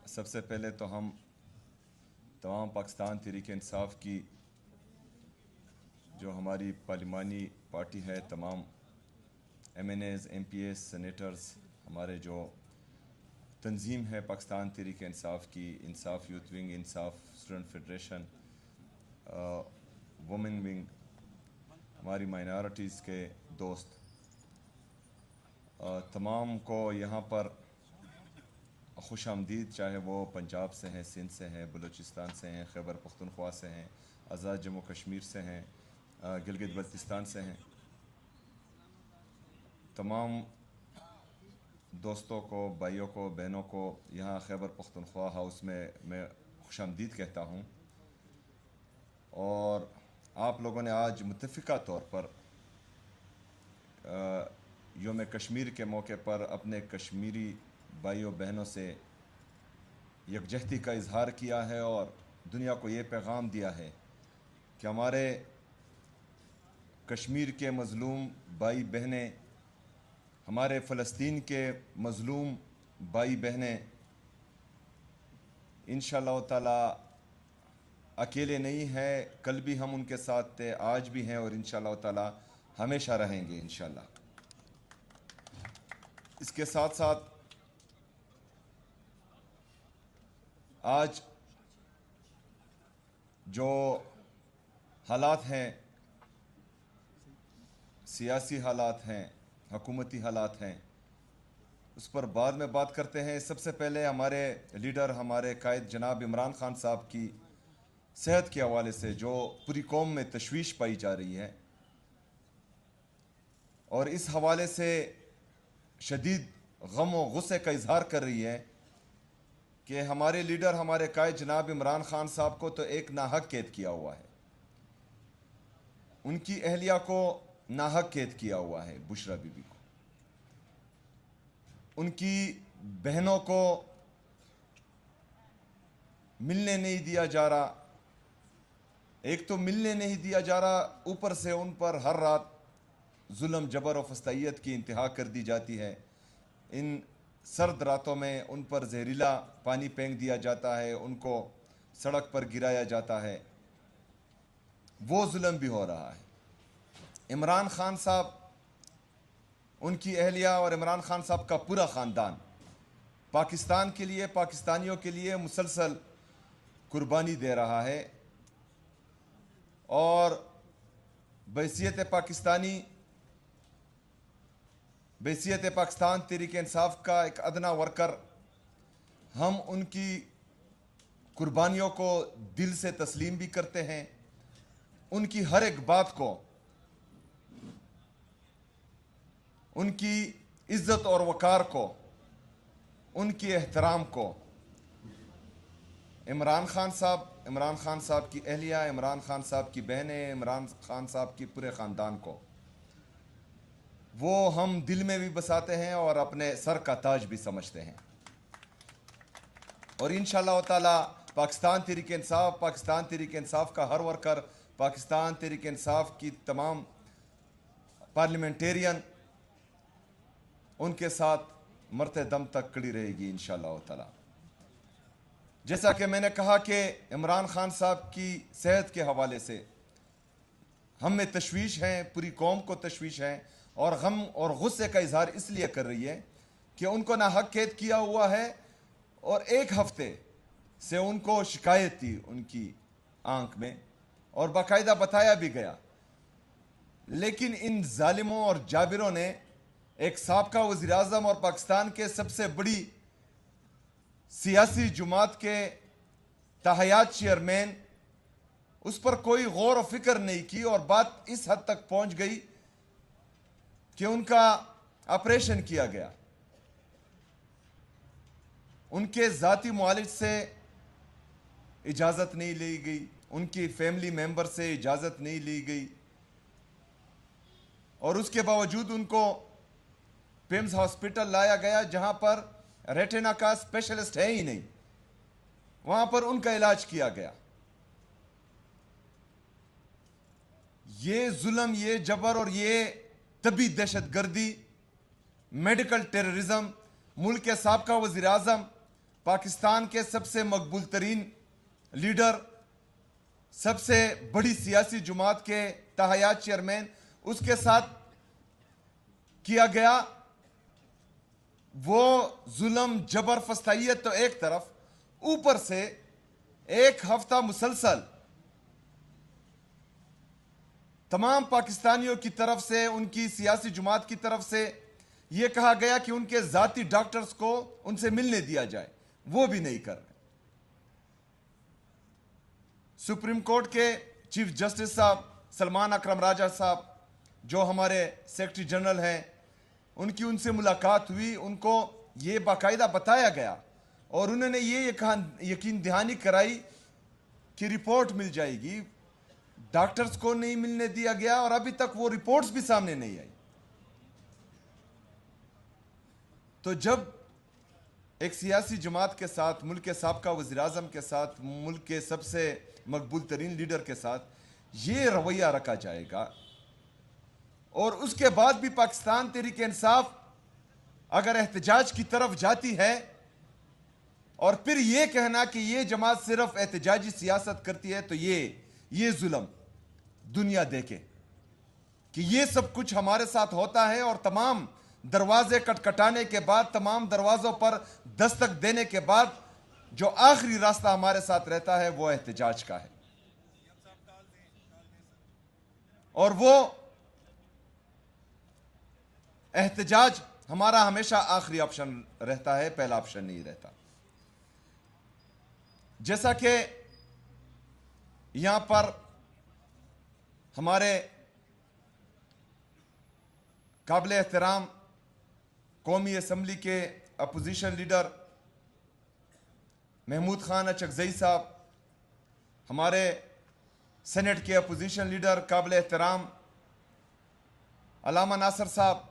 सबसे पहले तो हम तमाम पाकिस्तान तहरीक इंसाफ की जो हमारी पार्लिमानी पार्टी है, तमाम MNAs, MPs, सेनेटर्स, हमारे जो तंजीम है पाकिस्तान तहरीक इंसाफ की, इंसाफ यूथ विंग, इंसाफ स्टूडेंट फेडरेशन, वुमेन विंग, हमारी माइनॉरिटीज़ के दोस्त, तमाम को यहाँ पर खुश आमदीद। चाहे वो पंजाब से हैं, सिंध से हैं, बलूचिस्तान से हैं, खैबर पख्तूनख्वा से हैं, आज़ाद जम्मू कश्मीर से हैं, गिलगित बल्तिस्तान से हैं। तमाम दोस्तों को, भाइयों को, बहनों को यहाँ खैबर पख्तूनख्वा हाउस में मैं खुश आमदीद कहता हूँ। और आप लोगों ने आज मुत्तफ़िका तौर पर योम कश्मीर के मौके पर अपने कश्मीरी भाइयों बहनों से यकजहती का इजहार किया है और दुनिया को ये पैगाम दिया है कि हमारे कश्मीर के मज़लूम भाई बहनें, हमारे फ़लस्तीन के मज़लूम भाई बहनें इंशाअल्लाह ताला अकेले नहीं हैं। कल भी हम उनके साथ थे, आज भी हैं और इंशाअल्लाह ताला हमेशा रहेंगे इंशाअल्लाह। इसके साथ साथ आज जो हालात हैं, सियासी हालात हैं, हुकूमती हालात हैं, उस पर बाद में बात करते हैं। सबसे पहले हमारे लीडर, हमारे कायद जनाब इमरान खान साहब की सेहत के हवाले से जो पूरी कौम में तशवीश पाई जा रही है और इस हवाले से शदीद गम और गुस्से का इजहार कर रही है कि हमारे लीडर, हमारे कायद जनाब इमरान खान साहब को तो एक नाहक कैद किया हुआ है, उनकी अहलिया को नाहक कैद किया हुआ है, बुशरा बीबी को, उनकी बहनों को मिलने नहीं दिया जा रहा। एक तो मिलने नहीं दिया जा रहा, ऊपर से उन पर हर रात जुल्म, जबर और फस्तैयत की इंतहा कर दी जाती है। इन सर्द रातों में उन पर जहरीला पानी फेंक दिया जाता है, उनको सड़क पर गिराया जाता है, वो जुल्म भी हो रहा है। इमरान खान साहब, उनकी अहलिया और इमरान खान साहब का पूरा ख़ानदान पाकिस्तान के लिए, पाकिस्तानियों के लिए मुसलसल कुर्बानी दे रहा है और बहैसियत पाकिस्तानी, बहैसियत पाकिस्तान तहरीक इंसाफ का एक अदना वर्कर, हम उनकी कुर्बानियों को दिल से तस्लीम भी करते हैं। उनकी हर एक बात को, उनकी इज्जत और वकार को, उनकी एहतराम को, इमरान खान साहब की अहलिया, इमरान खान साहब की बहनें, इमरान खान साहब की पूरे ख़ानदान को वो हम दिल में भी बसाते हैं और अपने सर का ताज भी समझते हैं। और इंशाअल्लाह ताला पाकिस्तान तहरीक इंसाफ का हर वर्कर, पाकिस्तान तहरीक इंसाफ की तमाम पार्लियामेंटेरियन उनके साथ मरते दम तक खड़ी रहेगी इंशाअल्लाह ताला। जैसा कि मैंने कहा कि इमरान खान साहब की सेहत के हवाले से हमें तशवीश है, पूरी कौम को तशवीश है और गम और गुस्से का इजहार इसलिए कर रही है कि उनको नाहक कैद किया हुआ है और एक हफ्ते से उनको शिकायत थी उनकी आंख में और बाकायदा बताया भी गया, लेकिन इन जालिमों और जाबिरों ने एक साबका वज़ीर आज़म और पाकिस्तान के सबसे बड़ी सियासी जुमात के ताहयात चेयरमैन, उस पर कोई गौर और फिक्र नहीं की और बात इस हद तक पहुंच गई कि उनका ऑपरेशन किया गया। उनके ज़ाती मुआलिज से इजाज़त नहीं ली गई, उनकी फैमिली मेंबर से इजाज़त नहीं ली गई और उसके बावजूद उनको पिम्स हॉस्पिटल लाया गया, जहां पर रेटिना का स्पेशलिस्ट है ही नहीं, वहां पर उनका इलाज किया गया। ये जुल्म, ये जबर और ये तबी दहशतगर्दी, मेडिकल टेररिज्म, मुल्क के साबका वज़ीर आज़म पाकिस्तान के सबसे मकबूल तरीन लीडर, सबसे बड़ी सियासी जुमात के तहयात चेयरमैन, उसके साथ किया गया वो जुल्म जबर फस्तायत तो एक तरफ, ऊपर से एक हफ्ता मुसलसल तमाम पाकिस्तानियों की तरफ से, उनकी सियासी जुमात की तरफ से यह कहा गया कि उनके जाती डॉक्टर्स को उनसे मिलने दिया जाए, वो भी नहीं कर रहे। सुप्रीम कोर्ट के चीफ जस्टिस साहब सलमान अकरम राजा साहब, जो हमारे सेक्रेटरी जनरल हैं, उनकी उनसे मुलाकात हुई। उनको ये बाकायदा बताया गया और उन्होंने ये यकीन दहानी कराई कि रिपोर्ट मिल जाएगी। डॉक्टर्स को नहीं मिलने दिया गया और अभी तक वो रिपोर्ट्स भी सामने नहीं आई। तो जब एक सियासी जमात के साथ, मुल्क के साबका वज़ीर आज़म के साथ, मुल्क के सबसे मकबूल तरीन लीडर के साथ ये रवैया रखा जाएगा और उसके बाद भी पाकिस्तान तहरीक इंसाफ अगर एहतजाज की तरफ जाती है और फिर ये कहना कि ये जमात सिर्फ एहतजाजी सियासत करती है, तो ये जुल्म दुनिया देखे कि ये सब कुछ हमारे साथ होता है और तमाम दरवाजे खटखटाने के बाद, तमाम दरवाजों पर दस्तक देने के बाद जो आखिरी रास्ता हमारे साथ रहता है वो एहतजाज का है। और वो एहतजाज हमारा हमेशा आखिरी ऑप्शन रहता है, पहला ऑप्शन नहीं रहता। जैसा कि यहां पर हमारे काबिल एहतराम कौमी असम्बली के अपोजिशन लीडर महमूद खान अचकजई साहब, हमारे सेनेट के अपोजिशन लीडर काबिल एहतराम अलामा नासर साहब,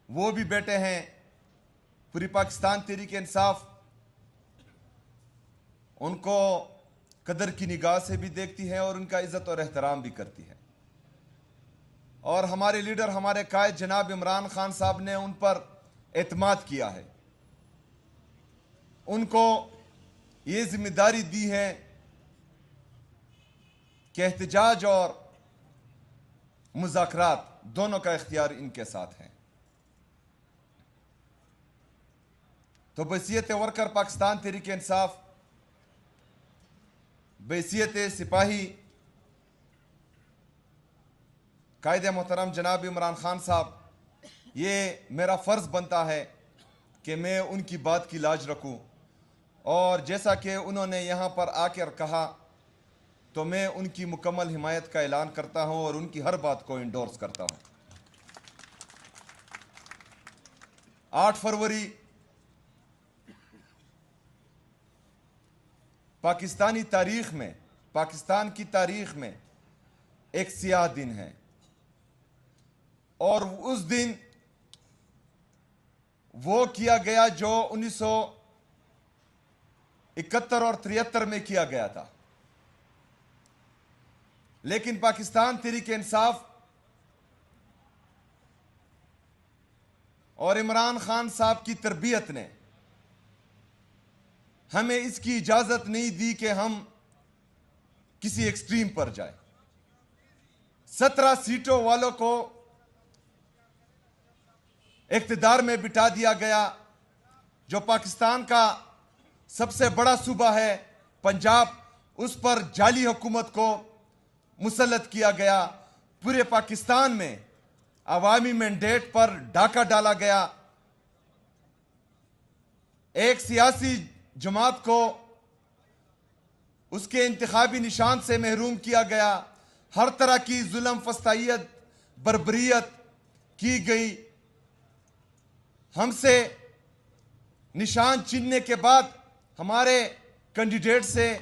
वो भी बैठे हैं। पूरी पाकिस्तान तहरीक इंसाफ उनको कदर की निगाह से भी देखती है और उनका इज्जत और एहतराम भी करती है। और हमारे लीडर, हमारे कायद जनाब इमरान खान साहब ने उन पर एतमाद किया है, उनको ये जिम्मेदारी दी है कि एहतजाज और मुज़ाकरात दोनों का इख्तियार इनके साथ है। तो बहसीयत वर्कर पाकिस्तान तहरीक इंसाफ, बहसीयत सिपाही कायद मोहतरम जनाब इमरान खान साहब, ये मेरा फ़र्ज़ बनता है कि मैं उनकी बात की लाज रखूं और जैसा कि उन्होंने यहाँ पर आकर कहा तो मैं उनकी मुकम्मल हिमायत का ऐलान करता हूँ और उनकी हर बात को इंडोर्स करता हूँ। 8 फरवरी पाकिस्तानी तारीख में, पाकिस्तान की तारीख में एक सियाह दिन है और उस दिन वो किया गया जो 1971 और 73 में किया गया था। लेकिन पाकिस्तान तहरीक इंसाफ और इमरान खान साहब की तरबियत ने हमें इसकी इजाजत नहीं दी कि हम किसी एक्सट्रीम पर जाए। 17 सीटों वालों को इख्तिदार में बिठा दिया गया। जो पाकिस्तान का सबसे बड़ा सूबा है पंजाब, उस पर जाली हुकूमत को मुसल्लत किया गया। पूरे पाकिस्तान में अवामी मैंडेट पर डाका डाला गया। एक सियासी जमात को उसके इंतखाबी निशान से महरूम किया गया। हर तरह की जुल्म, फस्तायत, बर्बरियत की गई। हमसे निशान छीनने के बाद हमारे कैंडिडेट से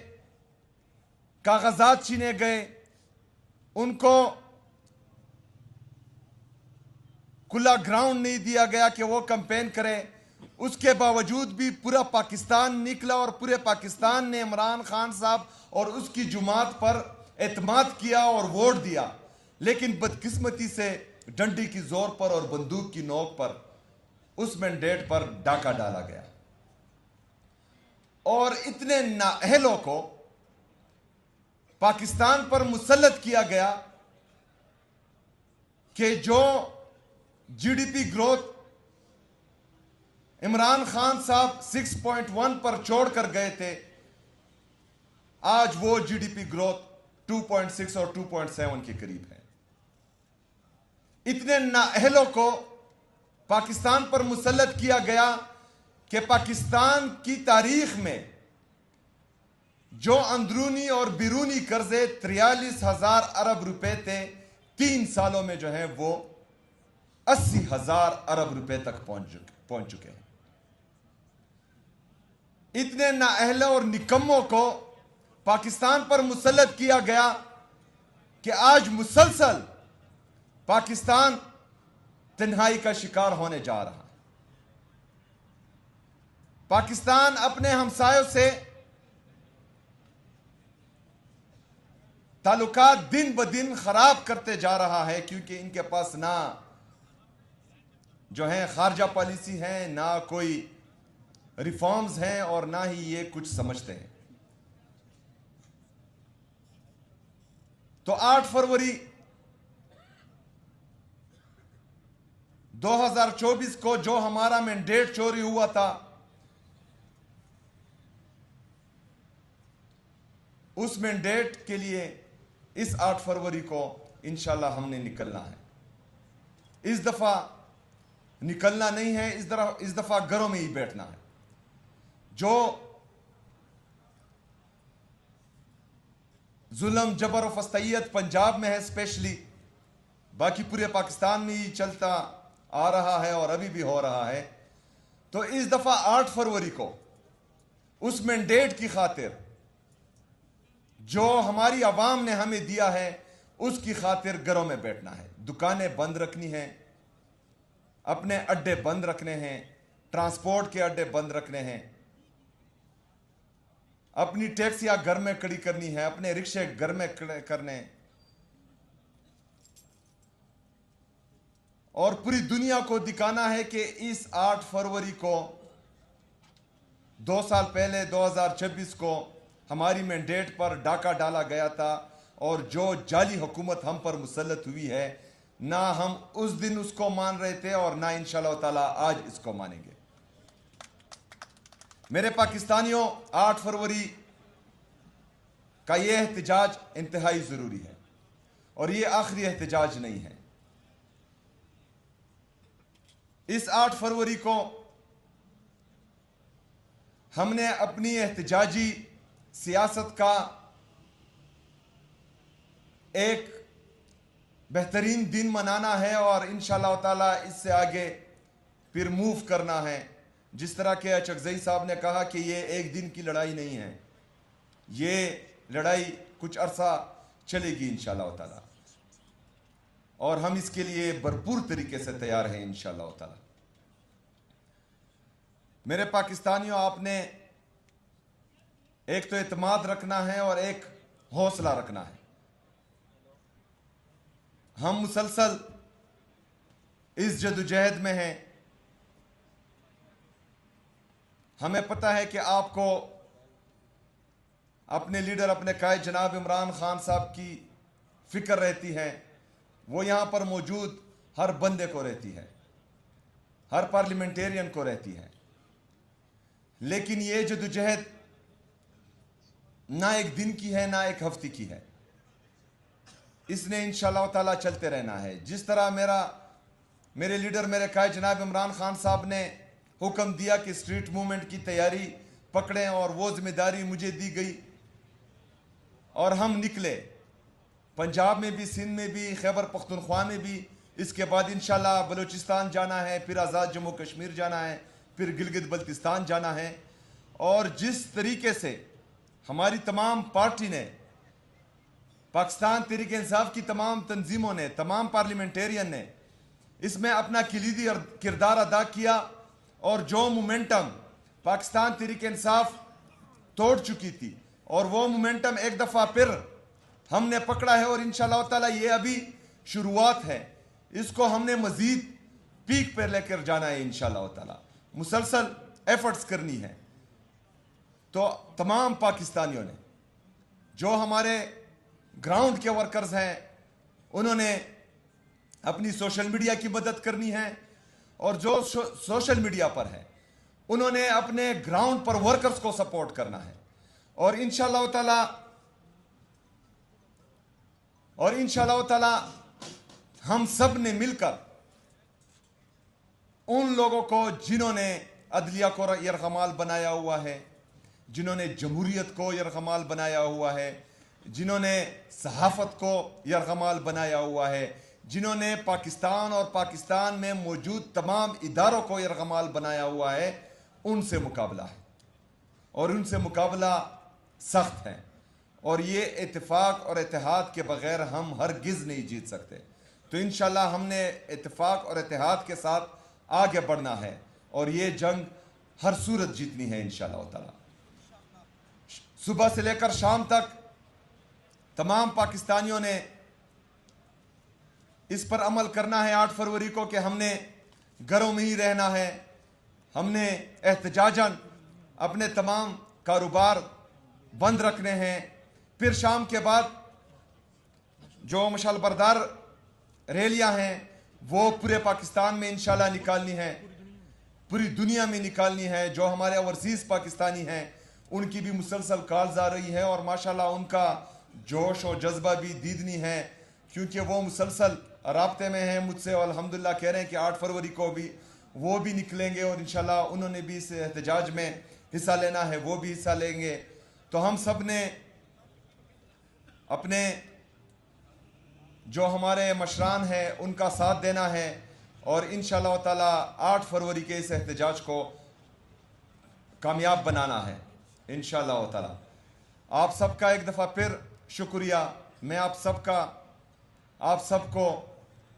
कागजात छीने गए, उनको खुला ग्राउंड नहीं दिया गया कि वो कैंपेन करें। उसके बावजूद भी पूरा पाकिस्तान निकला और पूरे पाकिस्तान ने इमरान खान साहब और उसकी जुमात पर एतमाद किया और वोट दिया। लेकिन बदकिस्मती से डंडी की जोर पर और बंदूक की नोक पर उस मैंडेट पर डाका डाला गया। और इतने नाअहलों को पाकिस्तान पर मुसल्लत किया गया कि जो जीडीपी ग्रोथ इमरान खान साहब 6.1 पर छोड़कर गए थे, आज वो जीडीपी ग्रोथ 2.6 और 2.7 के करीब है। इतने नाअहलों को पाकिस्तान पर मुसल्लत किया गया कि पाकिस्तान की तारीख में जो अंदरूनी और बिरूनी कर्जे 43,000 अरब रुपए थे, 3 सालों में जो है वो 80,000 अरब रुपए तक पहुंच चुके हैं। इतने नाअहलों और निकम्मों को पाकिस्तान पर मुसल्लत किया गया कि आज मुसलसल पाकिस्तान तन्हाई का शिकार होने जा रहा है। पाकिस्तान अपने हमसायों से ताल्लुकात दिन ब दिन खराब करते जा रहा है, क्योंकि इनके पास ना जो है खारजा पॉलिसी है, ना कोई रिफॉर्म्स हैं और ना ही ये कुछ समझते हैं। तो 8 फरवरी 2024 को जो हमारा मैंडेट चोरी हुआ था, उस मैंडेट के लिए इस 8 फरवरी को इंशाल्लाह हमने निकलना है। इस दफा निकलना नहीं है, इस दफा घरों में ही बैठना है। जो जुल्म जबर और फस्तैयत पंजाब में है स्पेशली, बाकी पूरे पाकिस्तान में ही चलता आ रहा है और अभी भी हो रहा है। तो इस दफा 8 फरवरी को उस मैंडेट की खातिर जो हमारी आवाम ने हमें दिया है, उसकी खातिर घरों में बैठना है। दुकानें बंद रखनी है, अपने अड्डे बंद रखने हैं, ट्रांसपोर्ट के अड्डे बंद रखने हैं, अपनी टैक्सियां घर में खड़ी करनी है, अपने रिक्शे घर में खड़े करने, और पूरी दुनिया को दिखाना है कि इस 8 फरवरी को 2 साल पहले 2026 को हमारी मैंडेट पर डाका डाला गया था, और जो जाली हुकूमत हम पर मुसल्लत हुई है, ना हम उस दिन उसको मान रहे थे और ना इंशाअल्लाह ताला आज इसको मानेंगे। मेरे पाकिस्तानियों, 8 फरवरी का यह एहतजाज इंतहाई जरूरी है और यह आखिरी एहतजाज नहीं है। इस 8 फरवरी को हमने अपनी एहतजाजी सियासत का एक बेहतरीन दिन मनाना है और इंशाअल्लाह ताला इससे आगे फिर मूव करना है। जिस तरह के चकजई साहब ने कहा कि ये एक दिन की लड़ाई नहीं है, ये लड़ाई कुछ अरसा चलेगी इंशाअल्लाह ताला, और हम इसके लिए भरपूर तरीके से तैयार हैं इंशाअल्लाह ताला। मेरे पाकिस्तानियों, आपने एक तो एतमाद रखना है और एक हौसला रखना है। हम मुसलसल इस जदोजहद में हैं। हमें पता है कि आपको अपने लीडर, अपने कायद जनाब इमरान खान साहब की फिक्र रहती है। वो यहाँ पर मौजूद हर बंदे को रहती है, हर पार्लियामेंटेरियन को रहती है। लेकिन ये जदोजहद ना एक दिन की है, ना एक हफ्ते की है। इसने इंशाअल्लाह ताला चलते रहना है। जिस तरह मेरे लीडर, मेरे कायद जनाब इमरान खान साहब ने हुक्म दिया कि स्ट्रीट मूवमेंट की तैयारी पकड़ें, और वो जिम्मेदारी मुझे दी गई और हम निकले। पंजाब में भी, सिंध में भी, खैबर पख्तूनख्वा में भी, इसके बाद इंशाअल्लाह बलूचिस्तान जाना है, फिर आज़ाद जम्मू कश्मीर जाना है, फिर गिलगित बल्तिस्तान जाना है। और जिस तरीके से हमारी तमाम पार्टी ने, पाकिस्तान तहरीक इंसाफ की तमाम तंजीमों ने, तमाम पार्लियामेंटेरियन ने इसमें अपना किलीदी किरदार अदा किया, और जो मोमेंटम पाकिस्तान तहरीक इंसाफ तोड़ चुकी थी, और वो मोमेंटम एक दफ़ा फिर हमने पकड़ा है। और इंशाअल्लाह ताला ये अभी शुरुआत है, इसको हमने मज़ीद पीक पर लेकर जाना है इंशाअल्लाह ताला। मुसलसल एफर्ट्स करनी है। तो तमाम पाकिस्तानियों ने, जो हमारे ग्राउंड के वर्कर्स हैं, उन्होंने अपनी सोशल मीडिया की मदद करनी है, और जो सोशल मीडिया पर है उन्होंने अपने ग्राउंड पर वर्कर्स को सपोर्ट करना है। और इंशाअल्लाह ताला हम सब ने मिलकर उन लोगों को जिन्होंने अदलिया को यरगमाल बनाया हुआ है, जिन्होंने जमहूरियत को यरगमाल बनाया हुआ है, जिन्होंने सहाफत को यरगमाल बनाया हुआ है, जिन्होंने पाकिस्तान और पाकिस्तान में मौजूद तमाम इदारों को यरगमाल बनाया हुआ है, उनसे मुकाबला है। और उनसे मुकाबला सख्त है, और ये इत्तेफाक और इत्तेहाद के बगैर हम हरगिज़ नहीं जीत सकते। तो इंशाल्लाह हमने इत्तेफाक और इत्तेहाद के साथ आगे बढ़ना है, और ये जंग हर सूरत जीतनी है इंशाअल्लाह ताला। सुबह से लेकर शाम तक तमाम पाकिस्तानियों ने इस पर अमल करना है 8 फरवरी को, कि हमने घरों में ही रहना है, हमने एहतजाजन अपने तमाम कारोबार बंद रखने हैं। फिर शाम के बाद जो मशाल बरदार रैलियां हैं वो पूरे पाकिस्तान में इंशाल्लाह निकालनी है, पूरी दुनिया में निकालनी है। जो हमारे ओवरसीज़ पाकिस्तानी हैं उनकी भी मुसलसल कॉल्स आ रही है, और माशाल्लाह उनका जोश और जज्बा भी दीदनी है, क्योंकि वो मुसलसल राब्ते में हैं मुझसे, और अल्हम्दुलिल्लाह कह रहे हैं कि 8 फरवरी को भी वो भी निकलेंगे, और इंशाल्लाह उन्होंने भी इस एहतजाज में हिस्सा लेना है, वो भी हिस्सा लेंगे। तो हम सब ने अपने जो हमारे मशरान हैं उनका साथ देना है, और इंशाअल्लाह ताला 8 फरवरी के इस एहतजाज को कामयाब बनाना है इंशाअल्लाह ताला। आप सबका एक दफ़ा फिर शुक्रिया। मैं आप सबको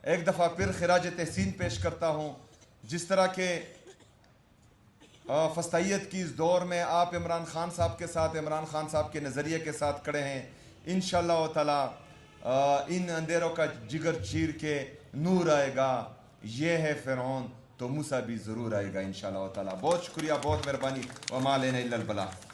एक दफ़ा फिर खिराज तहसीन पेश करता हूँ। जिस तरह के फस्तायत की इस दौर में आप इमरान खान साहब के साथ, इमरान खान साहब के नज़रिए के साथ खड़े हैं, इंशाअल्लाह ताला इन अंधेरों का जिगर चीर के नूर आएगा। ये है फ़िरौन तो मूसा भी ज़रूर आएगा इंशाअल्लाह ताला। बहुत शुक्रिया, बहुत मेहरबानी। व मा अलैना इल्लल बलाग।